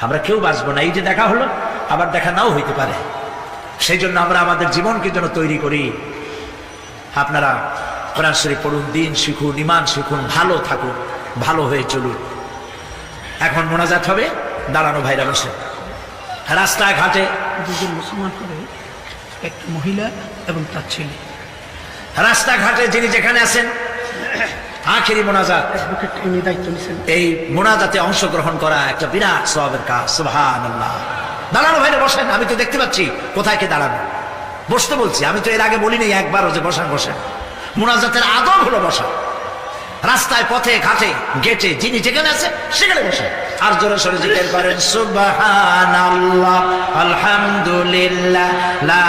Speaker 1: আমরা কেউ বাঁচবো না, এই যে দেখা হলো আবার দেখা নাও হইতে পারে। সেই জন্য আমরা আমাদের জীবনকে যেন তৈরি করি। আপনারা কোরআন শরীফ পড়ুন, দিন শিখুন, ঈমান শিখুন, ভালো থাকুন, ভালো হয়ে চলুন। এখন মোনাজাত হবে, দাঁড়ানো ভাইরা বসে। রাস্তাঘাটে
Speaker 3: দুজন মুসলমান করে একটা মহিলা এবং তার ছেলে,
Speaker 1: রাস্তাঘাটে যিনি যেখানে আছেন আখেরি মোনাজাত।
Speaker 3: অ্যাডভোকেট ইনি দায়িত্ব নিছেন।
Speaker 1: এই মোনাজাতে অংশগ্রহণ করা একটা বিরাট সওয়াবের কাজ। সুবহানাল্লাহ। দাঁড়ানো ভাইরা বসেন, আমি তো দেখতে পাচ্ছি কোথায় কে দাঁড়ানো। বসতে বলছি, আমি তো এর আগে বলিনি একবারও যে বসান বসেন। মোনাজাতের আদব হলো বসা। রাস্তায়, পথে, ঘাটে, গেটে যিনি যেখানে আছে সেখানে বসে। আর জোরে সরে জিকির করেন সুবহানাল্লাহ, আলহামদুলিল্লাহ, লা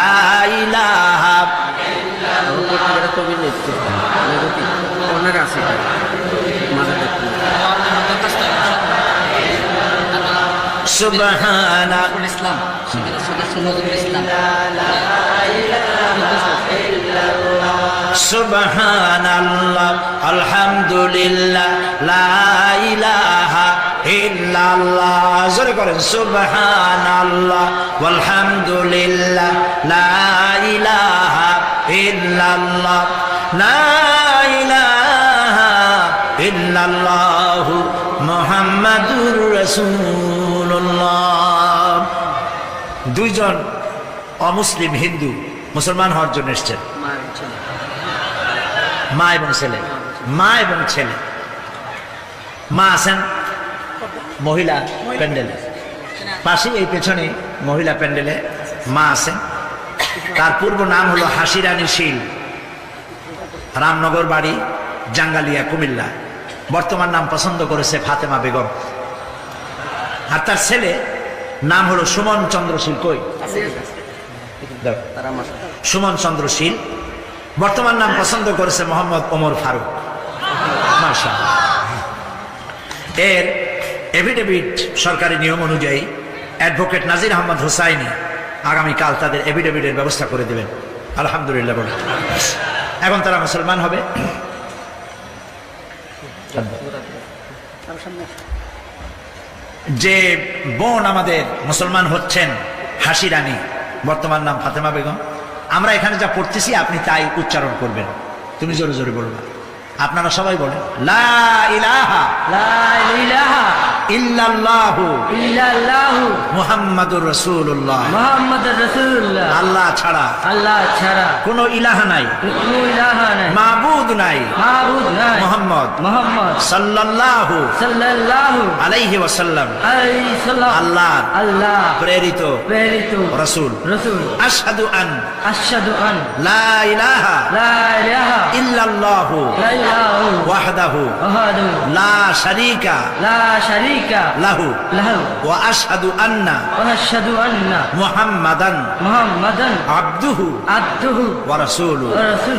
Speaker 1: ইলাহা সুবহানা
Speaker 4: ইসলাম সদস্য নজরুল ইসলাম
Speaker 1: সুবহানাল্লাহ, আলহামদুলিল্লাহ, লা ইলাহা ইল্লাল্লাহ। জোরে করেন সুবহানাল্লাহ, আলহামদুলিল্লাহ, লা ইলাহা ইল্লাল্লাহ, লা ইলাহা ইল্লাল্লাহু মুহাম্মাদুর রাসূলুল্লাহ। দুইজন অমুসলিম হিন্দু মুসলমান হওয়ার জন্য এসছেন, মা এবং ছেলে। মা এবং ছেলে। মা আছেন মহিলা প্যান্ডেলে, পাশে এই পেছনে মহিলা প্যান্ডেলে মা আছেন। তার পূর্ব নাম হলো হাসিরানী শীল, রামনগর বাড়ি, জাঙ্গালিয়া, কুমিল্লা। বর্তমান নাম পছন্দ করেছে ফাতেমা বেগম। আর তার ছেলে নাম হলো সুমন চন্দ্রশীল। কই সুমন চন্দ্রশীল। বর্তমান নাম পছন্দ করেছে মোহাম্মদ ওমর ফারুক। মাশাআল্লাহ। এর এফিডেভিট সরকারি নিয়ম অনুযায়ী অ্যাডভোকেট নাজির আহমদ হোসাইনি আগামীকাল তাদের এফিডেভিটের ব্যবস্থা করে দেবেন। আলহামদুলিল্লাহ বলে এখন তারা মুসলমান হবে। যে বোন আমাদের মুসলমান হচ্ছেন হাসি রানী, বর্তমান নাম ফাতেমা বেগম। আমরা এখানে যা পড়তেছি আপনি তাই উচ্চারণ করবেন। তুমি জোরে জোরে বলবা। আপনারা সবাই বলেন লা ইলাহা ইল্লাল্লাহু মুহাম্মাদুর রাসূলুল্লাহ। আল্লাহ ছাড়া কোনো ইলাহা নাই, মাবুদ নাই, মুহাম্মদ সাল্লাল্লাহু আলাইহি ওয়াসাল্লাম আল্লাহ প্রেরিত রাসূল। আশহাদু আন লা ইলাহা ইল্লাল্লাহু ওয়াহদাহু লা শারীকা লাহু ওয়া আশহাদু আন্না মুহাম্মাদান আবদুহু ওয়া রাসূলুহু।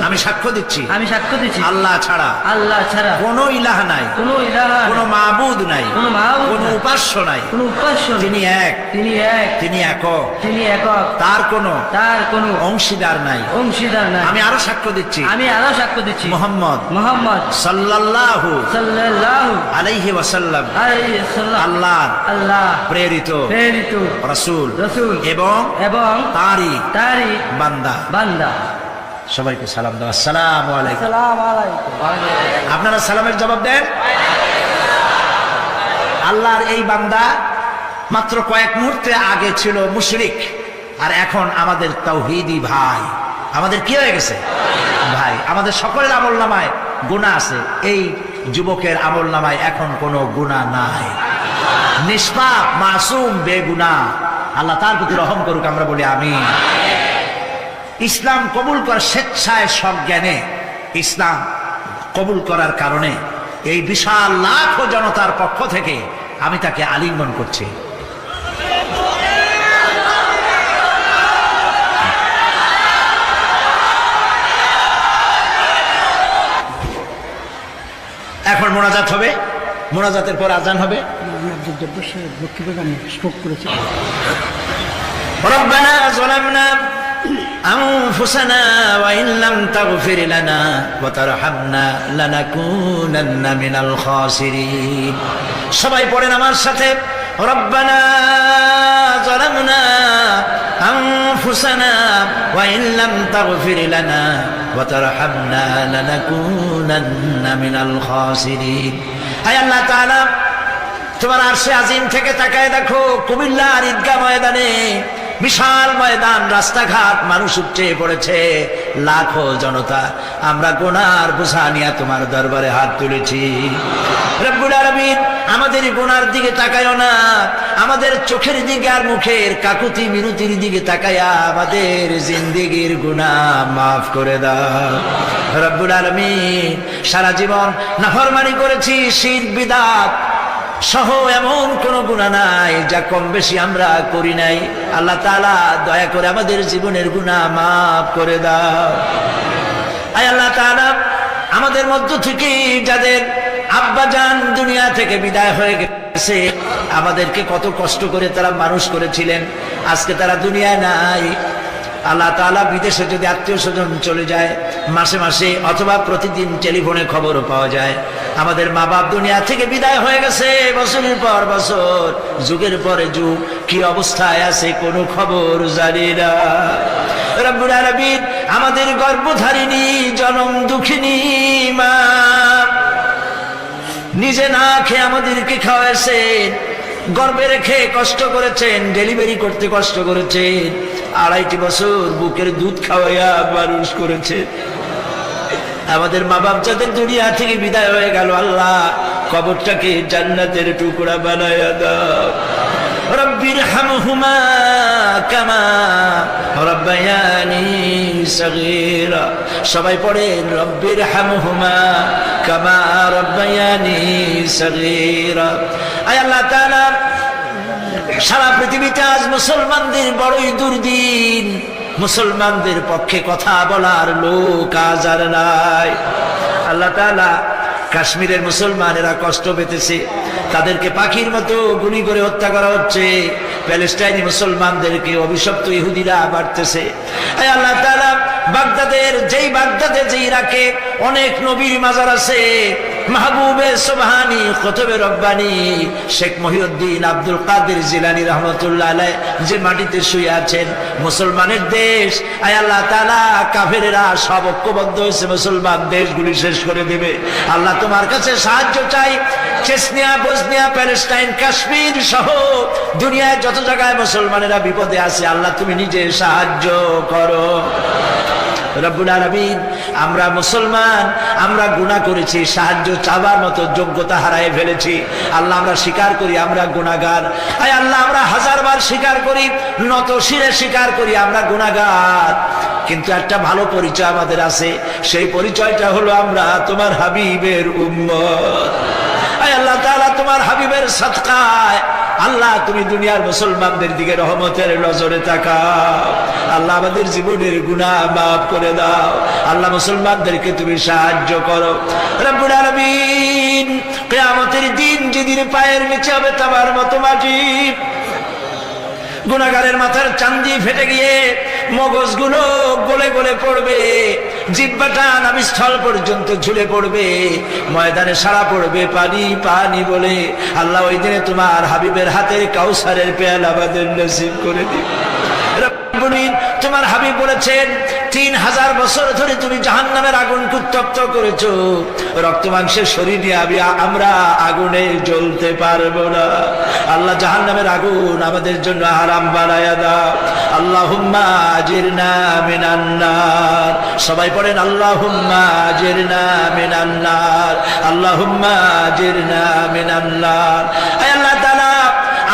Speaker 1: আমি সাক্ষ্য দিচ্ছি আল্লাহ ছাড়া কোনো ইলাহা নাই, কোনো মাবুদ নাই, কোনো উপাস্য নাই। তিনি এক, তিনি একক, তার কোনো অংশীদার নাই। আমি আরো সাক্ষ্য দিচ্ছি মুহাম্মদ সাল্লাল্লাহু আলাইহি ওয়াসাল্লাম আল্লাহ প্রেরিত রাসূল এবং তারই বান্দা। সবাইকে সালাম দাও। আসসালামু আলাইকুম। আপনারা সালামের জবাব দেন। আল্লাহর এই বান্দা মাত্র কয়েক মুহূর্তে আগে ছিল মুশরিক, আর এখন আমাদের তাওহীদি ভাই। আমাদের কি হয়ে গেছে ভাই? আমাদের সকলের আমল নামায় গুনাহ আছে, এই যুবকের আমল নামায় এখন কোনো গুনাহ নাই। নিষ্পাপ, মাসুম, বেগুনাহ। আল্লাহ তার প্রতি রহম করুক। আমরা বলি আমিন। ইসলাম কবুল করার স্বেচ্ছায় সজ্ঞানে ইসলাম কবুল করার কারণে এই বিশাল লাখো জনতার পক্ষ থেকে আমি তাকে আলিঙ্গন করছি। এখন মোনাজাত হবে, মোনাজাতের পর আজান হবে।
Speaker 3: লক্ষ্মী বেগম স্ট্রোক করেছে।
Speaker 1: রব্বানা যালামনা আনফুসানা ওয়া ইন লাম তাগফির লানা ওয়া তারহামনা লানাকুনান্না মিনাল খাসিরিন। সবাই পড়েন আমার সাথে, রব্বানা যালামনা আনফুসানা ওয়া ইন লাম তাগফির লানা ওয়া তারহামনা লানাকুনান্না মিনাল খাসিরিন। হে আল্লাহ তাআলা, তোমার আরশে আজিম থেকে তাকায় দেখো কুমিল্লার ঈদগাহ ময়দানে বিশাল ময়দান, রাস্তাঘাট, মানুষ উপচে পড়েছে, লাখো জনতা। আমরা গুনার বোঝা নিয়ে তোমার দরবারে হাত তুলেছি। রব্বুল আলামিন, আমাদের গুনার দিকে তাকায়ও না, আমাদের চোখের দিকে আর মুখের কাকুতি মিনতির দিকে তাকায়া আমাদের জিন্দেগির গুনাহ মাফ করে দাও। রব্বুল আলামিন, সারা জীবন নাফরমানি করেছি, শিরক বিদআত সহ এমন কোন গুনাহ নাই যা কম বেশি আমরা করি নাই। আল্লাহ তাআলা দয়া করে আমাদের জীবনের গুনাহ মাফ করে দাও। আয় আল্লাহ তাআলা, আমাদের মধ্য থেকে যাদের আব্বাজান দুনিয়া থেকে বিদায় হয়ে গেছে, আমাদেরকে কত কষ্ট করে তারা মানুষ করেছিলেন, আজকে তারা দুনিয়ায় নাই। আল্লাহ তাআলা, বিদেশে যদি আত্মীয় স্বজন চলে যায়, মাসে মাসে অথবা প্রতিদিন টেলিফোনে খবরও পাওয়া যায় আমাদের মা বাপ দুনিয়া থেকে বিদায় হয়ে গেছে, বছরের পর বছর, যুগের পরে যুগ, কি অবস্থায় আছে কোনো খবর জানি না। রব্বুল আলামিন, আমাদের গর্ভধারিণী জনম দুঃখিনী মা নিজে না খেয়ে আমাদেরকে খাওয়াইছেন, গর্ভে রেখে কষ্ট করেছেন, ডেলিভারি করতে কষ্ট করেছেন, 2.5 বছর বুকের দুধ খাওয়াইয়া মানুষ করেছে। আমাদের মা বাপ যাদের দুনিয়া থেকে বিদায় হয়ে গেল, আল্লাহ কবরটাকে জান্নাতের টুকরা বানায়া দাও। রব্বির হামহুমা কামা রব্বায়ানি সগীরা। সবাই পড়েন, রব্বির হামহুমা কামা রব্বায়ানি সগীরা। আয় আল্লাহ তাআলা, সারা পৃথিবীতে আজ মুসলমানদের বড়ই দুর্দিন, মুসলমানদের পক্ষে কথা বলার লোক আজ আর নাই। আল্লাহ তাআলা, কাশ্মীরের মুসলমানেরা কষ্ট পেতেছে, তাদেরকে পাখির মতো গুলি করে হত্যা করা হচ্ছে, প্যালেস্টাইনি মুসলমানদেরকে অভিশপ্ত ইহুদিরা বাড়তেছে। আয় আল্লাহ তাআলা, বাগদাদে যে ইরাকে অনেক নবীর মাজার আছে, মাহবুবে সুবহানী, কুতুবে রব্বানী, শেখ মহিউদ্দিন আব্দুল কাদের জিলানী রহমতুল্লাহ আলাইহ যে মাটিতে শুয়ে আছেন, মুসলমানের দেশ। আয় আল্লাহ তাআলা, কাফেরেরা সব ঐক্যবদ্ধ হয়েছে, মুসলমান দেশগুলি শেষ করে দেবে। আল্লাহ, তোমার কাছে সাহায্য চাই। চেচনিয়া, বসনিয়া, প্যালেস্টাইন, কাশ্মীর সহ দুনিয়ায় যত জায়গায় মুসলমানেরা বিপদে আছে, আল্লাহ তুমি নিজে সাহায্য করো। রব্বুল আলামিন, আমরা মুসলমান, আমরা গুনাহ করেছি, সাহায্য চাওয়ার মতো যোগ্যতা হারায় ফেলেছি। আল্লাহ, আমরা স্বীকার করি আমরা গুনাহগার। আয় আল্লাহ, আমরা 1000 বার স্বীকার করি, নত শিরে স্বীকার করি আমরা গুনাহগার। কিন্তু একটা ভালো পরিচয় আমাদের আছে, সেই পরিচয়টা হলো আমরা তোমার হাবিবের উম্মত। আয় আল্লাহ তাআলা, তোমার হাবিবের সাদকায় আল্লাহ তুমি দুনিয়ার মুসলমানদের দিকে রহমতের নজরে তাকাও। আল্লাহ, আমাদের জীবনের গুনাহ মাফ করে দাও। আল্লাহ, মুসলমানদেরকে তুমি সাহায্য করো। রব্বুল আলামিন, কিয়ামতের দিন যেদিন পায়ের নিচে হবে তামার মতো মাটি, গুনাহগারের মাথার চান্দি ফেটে গিয়ে মগজগুলো গলে গলে পড়বে, জিহ্বাটা নাভিস্থল পর্যন্ত ঝুলে পড়বে, ময়দানে সারা পড়বে পানি পানি বলে। আল্লাহ, ওই দিনে তোমার হাবিবের হাতের কাউসারের পেয়ালা আমাদের নসিব করে দিবে। তোমার হাবিব বলেছেন, 3000 বছর ধরে তুমি জাহান্নামের আগুনকে উত্তপ্ত করেছো, রক্ত মাংসের শরীর নিয়ে আমরা আগুনে জ্বলতে পারবো না। আল্লাহ, জাহান্নামের আগুন আমাদের জন্য হারাম বানায়া দাও। আল্লাহুম্মা আজিরনা মিনান নার। সবাই পড়েন, আল্লাহুম্মা আজিরনা মিনান নার, আল্লাহুম্মা আজিরনা মিনান নার। আয় আল্লাহ তাআলা,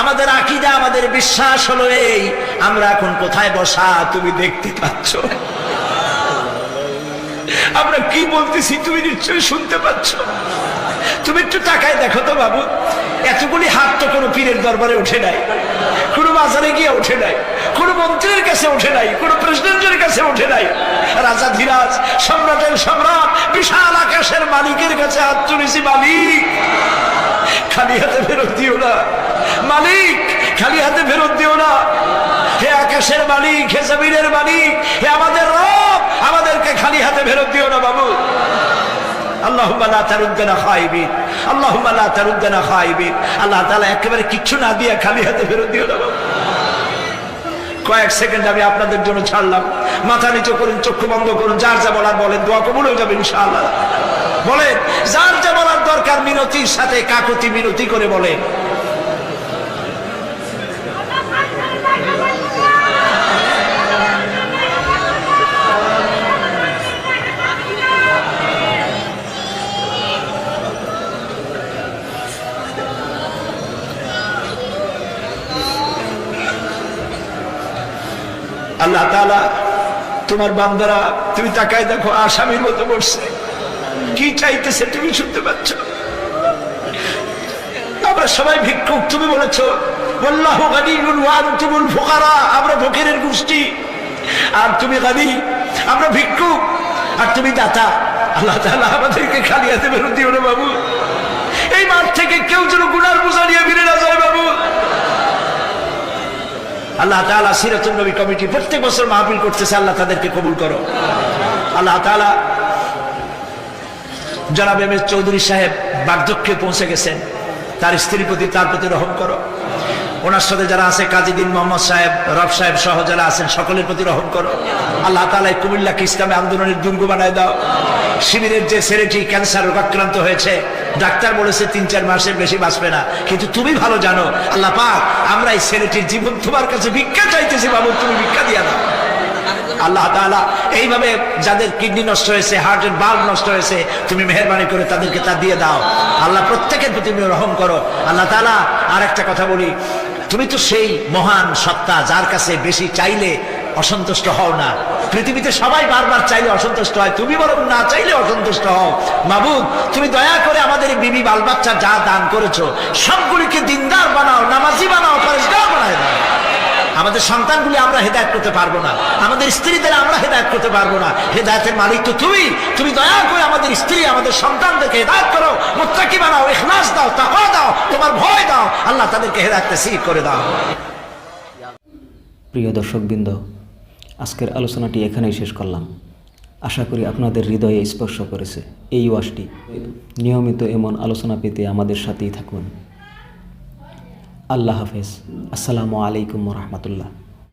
Speaker 1: আমাদের আকীদা, আমাদের বিশ্বাস হলো এই, আমরা এখন কোথায় বসা তুমি দেখতে পাচ্ছ, আমরা কি বলতেছি তুমি নিশ্চয়ই শুনতে পাচ্ছ। তুমি একটু তাকায় দেখো তো বাবু, এতগুলি হাত তো কোনো পীরের দরবারে উঠে নাই, কোনো বাজারে গিয়ে উঠে নাই, কোনো মন্ত্রীর কাছে উঠে নাই, কোনো প্রেসিডেন্টের কাছে উঠে নাই, রাজা ধীরাজ, সম্রাটের সম্রাট, বিশাল আকাশের মালিকের কাছে হাত তুলেছি। মালিক, খালি হাতে ফেরত দিও না। মালিক, খালি হাতে ফেরত দিও না। হে আকাশের মালিক, হে জমিনের মালিক, হে আমাদের রব, আমাদেরকে খালি হাতে ফেরত দিও না বাবু। আল্লাহুম্মা লা তারুদ্দানা খাইবিন, আল্লাহুম্মা লা তারুদ্দানা খাইবিন। আল্লাহ তাআলা একেবারে কিচ্ছু না দিয়ে খালি হাতে ফেরত দিও না বাবু। কয়েক সেকেন্ড আমি আপনাদের জন্য ছাড়লাম, মাথা নিচু করুন, চক্ষু বন্ধ করুন, যার যা বলার বলেন, দোয়া কবুল হয়ে যাবে ইনশাআল্লাহ। বলেন, যার যা বলার দরকার মিনতির সাথে, কাকুতি মিনতি করে বলেন। আল্লাহ তাআলা তোমার বান্দারা, তুমি তাকায় দেখো, আসামির মতো বসছে, কি চাইতেছে তুমি শুনতে পাচ্ছ? আমরা সবাই ভিক্ষুক, তুমি বলেছো ওয়াল্লাহু গানিয়্যুন ওয়া আনতুমুল ফুকারা, আমরা ফকিরের গোষ্ঠী, আর তুমি গানি, আমরা ভিক্ষুক, আর তুমি দাতা। আল্লাহ তাআলা আমাদেরকে খালি হাতে বেরোতে দিও না বাবু। এই মাঠ থেকে কেউ যেন গুনার বোঝা নিয়ে ফিরে না যায় বাবু। আল্লাহ তাআলা সিরাতুন নবী কমিটি প্রত্যেক বছর মাহফিল করতেছে, আল্লাহ তাদেরকে কবুল করো। আল্লাহ তাআলা জনাব এম এস চৌধুরী সাহেব বার্ধক্যে পৌঁছে গেছেন, তার স্ত্রীর প্রতি, তার প্রতি রহম করো। ওনার সাথে যারা আছে, কাজীদ্দিন মোহাম্মদ সাহেব, রব সাহেব সহ যারা আছেন, সকলের প্রতি রহম করো। আল্লাহ তাআলা কুমিল্লাকে ইসলামী আন্দোলনের দুর্গ বানায় দাও। শিবিরের যে ছেলেটি ক্যান্সার রোগাক্রান্ত হয়েছে, ডাক্তার বলেছে 3-4 মাসের বেশি বাঁচবে না, কিন্তু তুমি ভালো জানো। আল্লাহ পাক, আমরা এই ছেলেটির জীবন তোমার কাছে ভিক্ষা চাইতেছি বাবু, তুমি ভিক্ষা দিয়া দাও। আল্লাহ তাআলা এইভাবে যাদের কিডনি নষ্ট হয়েছে, হার্টের বাল্ব নষ্ট হয়েছে, তুমি মেহেরবানি করে তাদেরকে তা দিয়ে দাও। আল্লাহ প্রত্যেকের প্রতি তুমি রহম করো। আল্লাহ তাআলা আর একটা কথা বলি, তুমি তো সেই মহান সত্তা যার কাছে বেশি চাইলে অসন্তুষ্ট হও না। পৃথিবীতে সবাই বারবার চাইলে অসন্তুষ্ট হয়, তুমি বরং না চাইলে অসন্তুষ্ট হও। মাবুদ, তুমি দয়া করে আমাদের এই বিবি বাল বাচ্চা যা দান করেছো সবগুলিকে দিনদার বানাও, নামাজি বানাও, পরেশগার বানায় দাও। আমাদের সন্তানগুলি আমরা হেদায়েত করতে পারবো না, আমাদের স্ত্রীদের আমরা হেদায়েত করতে পারবো না। হেদায়েতের মালিক তো তুমি দয়া করে আমাদের স্ত্রী, আমাদের সন্তানদেরকে হেদায়েত করো, মুত্তাকি বানাও, ইখলাস দাও, তাকওয়া দাও, তোমার ভয় দাও। আল্লাহ তাদেরকে হেদায়েত নসিব করে দাও।
Speaker 2: প্রিয় দর্শকবৃন্দ, আজকের আলোচনাটি এখানেই শেষ করলাম। আশা করি আপনাদের হৃদয়ে স্পর্শ করেছে এই ওয়াজটি। নিয়মিত এমন আলোচনা পেতে আমাদের সাথেই থাকুন। আল্লাহ হাফেজ। আসসালামু আলাইকুম ওয়া রাহমাতুল্লাহ।